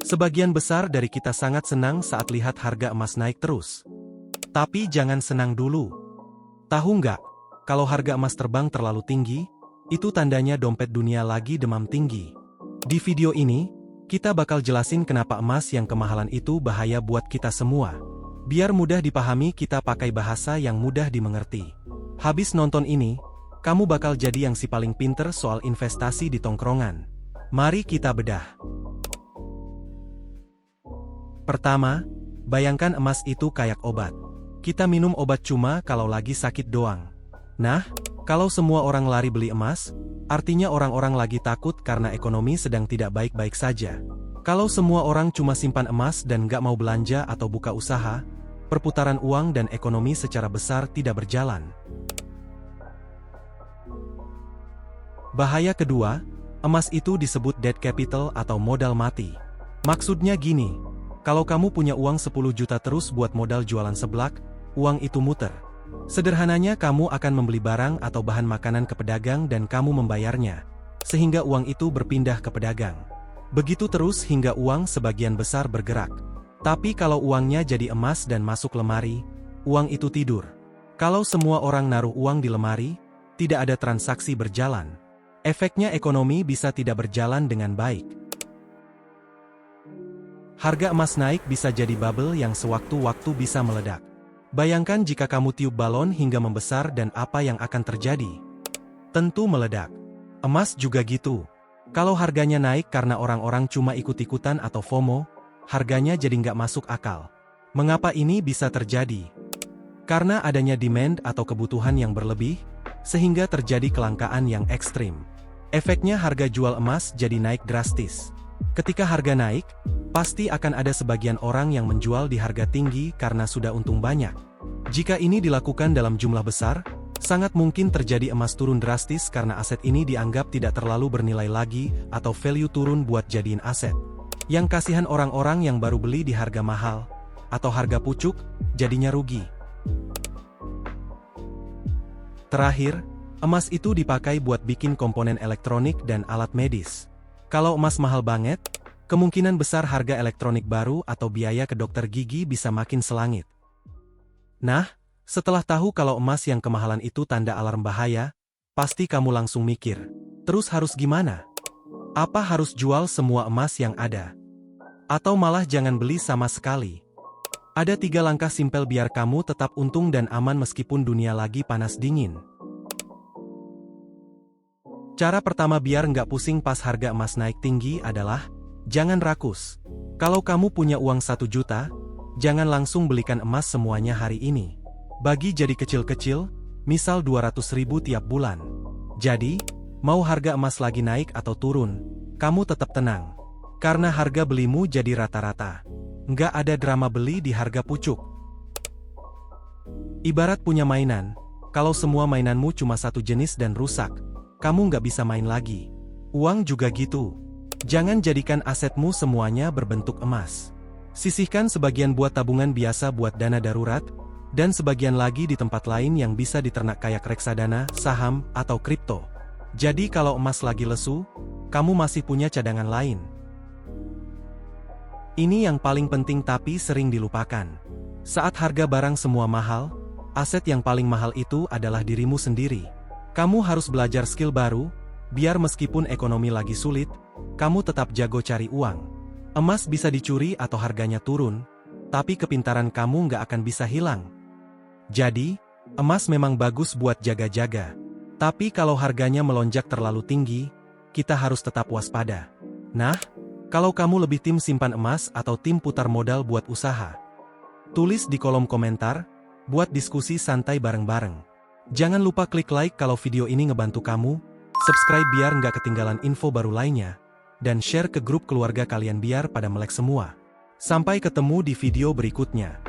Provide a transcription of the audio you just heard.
Sebagian besar dari kita sangat senang saat lihat harga emas naik terus. Tapi jangan senang dulu. Tahu nggak, kalau harga emas terbang terlalu tinggi, itu tandanya dompet dunia lagi demam tinggi. Di video ini, kita bakal jelasin kenapa emas yang kemahalan itu bahaya buat kita semua. Biar mudah dipahami, kita pakai bahasa yang mudah dimengerti. Habis nonton ini, kamu bakal jadi yang si paling pinter soal investasi di tongkrongan. Mari kita bedah. Pertama, bayangkan emas itu kayak obat. Kita minum obat cuma kalau lagi sakit doang. Nah, kalau semua orang lari beli emas, artinya orang-orang lagi takut karena ekonomi sedang tidak baik-baik saja. Kalau semua orang cuma simpan emas dan nggak mau belanja atau buka usaha, perputaran uang dan ekonomi secara besar tidak berjalan. Bahaya kedua, emas itu disebut dead capital atau modal mati. Maksudnya gini, kalau kamu punya uang 10 juta terus buat modal jualan seblak, uang itu muter. Sederhananya kamu akan membeli barang atau bahan makanan ke pedagang dan kamu membayarnya, sehingga uang itu berpindah ke pedagang. Begitu terus hingga uang sebagian besar bergerak. Tapi kalau uangnya jadi emas dan masuk lemari, uang itu tidur. Kalau semua orang naruh uang di lemari, tidak ada transaksi berjalan. Efeknya ekonomi bisa tidak berjalan dengan baik. Harga emas naik bisa jadi bubble yang sewaktu-waktu bisa meledak. Bayangkan jika kamu tiup balon hingga membesar dan apa yang akan terjadi? Tentu meledak. Emas juga gitu. Kalau harganya naik karena orang-orang cuma ikut-ikutan atau FOMO, harganya jadi nggak masuk akal. Mengapa ini bisa terjadi? Karena adanya demand atau kebutuhan yang berlebih, sehingga terjadi kelangkaan yang ekstrim. Efeknya harga jual emas jadi naik drastis. Ketika harga naik, pasti akan ada sebagian orang yang menjual di harga tinggi karena sudah untung banyak. Jika ini dilakukan dalam jumlah besar, sangat mungkin terjadi emas turun drastis karena aset ini dianggap tidak terlalu bernilai lagi atau value turun buat jadiin aset. Yang kasihan orang-orang yang baru beli di harga mahal, atau harga pucuk, jadinya rugi. Terakhir, emas itu dipakai buat bikin komponen elektronik dan alat medis. Kalau emas mahal banget, kemungkinan besar harga elektronik baru atau biaya ke dokter gigi bisa makin selangit. Nah, setelah tahu kalau emas yang kemahalan itu tanda alarm bahaya, pasti kamu langsung mikir, terus harus gimana? Apa harus jual semua emas yang ada? Atau malah jangan beli sama sekali? Ada 3 langkah simpel biar kamu tetap untung dan aman meskipun dunia lagi panas dingin. Cara pertama biar nggak pusing pas harga emas naik tinggi adalah, jangan rakus. Kalau kamu punya uang 1 juta, jangan langsung belikan emas semuanya hari ini. Bagi jadi kecil-kecil, misal 200.000 tiap bulan. Jadi, mau harga emas lagi naik atau turun, kamu tetap tenang. Karena harga belimu jadi rata-rata. Nggak ada drama beli di harga pucuk. Ibarat punya mainan, kalau semua mainanmu cuma satu jenis dan rusak, kamu nggak bisa main lagi. Uang juga gitu. Jangan jadikan asetmu semuanya berbentuk emas. Sisihkan sebagian buat tabungan biasa buat dana darurat, dan sebagian lagi di tempat lain yang bisa diternak kayak reksadana, saham, atau kripto. Jadi kalau emas lagi lesu, kamu masih punya cadangan lain. Ini yang paling penting tapi sering dilupakan. Saat harga barang semua mahal, aset yang paling mahal itu adalah dirimu sendiri. Kamu harus belajar skill baru, biar meskipun ekonomi lagi sulit, kamu tetap jago cari uang. Emas bisa dicuri atau harganya turun, tapi kepintaran kamu nggak akan bisa hilang. Jadi, emas memang bagus buat jaga-jaga. Tapi kalau harganya melonjak terlalu tinggi, kita harus tetap waspada. Nah, kalau kamu lebih tim simpan emas atau tim putar modal buat usaha, tulis di kolom komentar, buat diskusi santai bareng-bareng. Jangan lupa klik like kalau video ini ngebantu kamu, subscribe biar nggak ketinggalan info baru lainnya, dan share ke grup keluarga kalian biar pada melek semua. Sampai ketemu di video berikutnya.